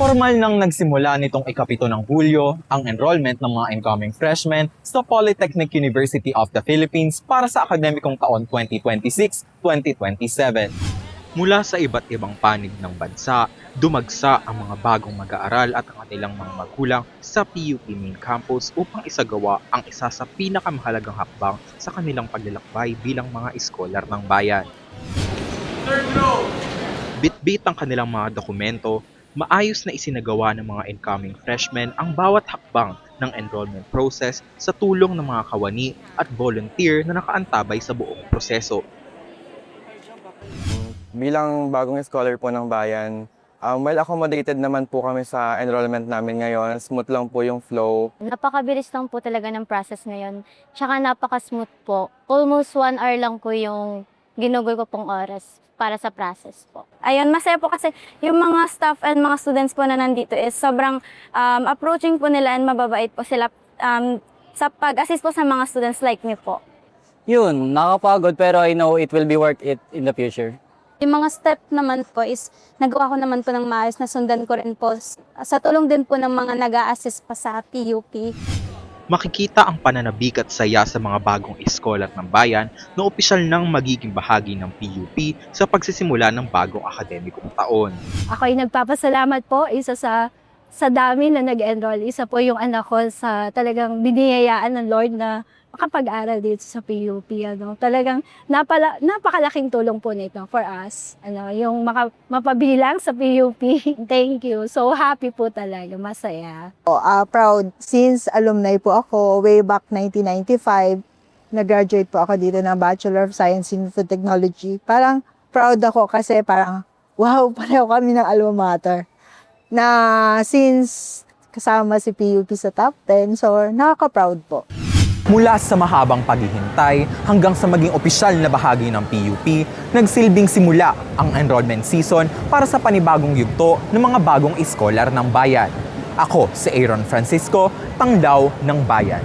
Formal nang nagsimula nitong ika-7 ng Hulyo ang enrollment ng mga incoming freshmen sa Polytechnic University of the Philippines para sa akademikong taon 2026-2027. Mula sa iba't ibang panig ng bansa, dumagsa ang mga bagong mag-aaral at ang kanilang mga magulang sa PUP Main Campus upang isagawa ang isa sa pinakamahalagang hakbang sa kanilang paglalakbay bilang mga iskolar ng bayan. Bitbit ang kanilang mga dokumento, maayos na isinagawa ng mga incoming freshmen ang bawat hakbang ng enrollment process sa tulong ng mga kawani at volunteer na nakaantabay sa buong proseso. Bilang bagong scholar po ng bayan, well accommodated naman po kami sa enrollment namin ngayon. Smooth lang po yung flow. Napakabilis lang po talaga ng process ngayon. Tsaka napaka-smooth po. Almost 1 hour lang po yung ginugol ko pong oras para sa process po. Ayun, masaya po kasi yung mga staff and mga students po na nandito is sobrang approaching po nila and mababait po sila sa pag-assist po sa mga students like me po. Yun, nakakapagod pero I know it will be worth it in the future. Yung mga step naman po is nagawa ko naman po ng maayos na sundan ko rin po sa tulong din po ng mga nag-a-assist pa sa PUP. Makikita ang pananabik at saya sa mga bagong iskolat ng bayan na opisyal nang magiging bahagi ng PUP sa pagsisimula ng bagong akademikong taon. Ako ay nagpapasalamat po, isa sa dami na nag-enroll. Isa po yung anak ko sa talagang biniyayaan ng Lord na makapag-aral dito sa PUP. Talagang napakalaking tulong po nito for us. Yung mapabilang sa PUP. Thank you. So happy po talaga. Masaya. Proud since alumni po ako way back 1995. Nag-graduate po ako dito ng Bachelor of Science in Food Technology. Parang proud ako kasi parang wow, pareho kami ng alma mater. Na since kasama si PUP sa top 10, so nakaka-proud po. Mula sa mahabang paghihintay hanggang sa maging opisyal na bahagi ng PUP, nagsilbing simula ang enrollment season para sa panibagong yugto ng mga bagong iskolar ng bayan. Ako si Aaron Francisco, Tanglaw ng Bayan.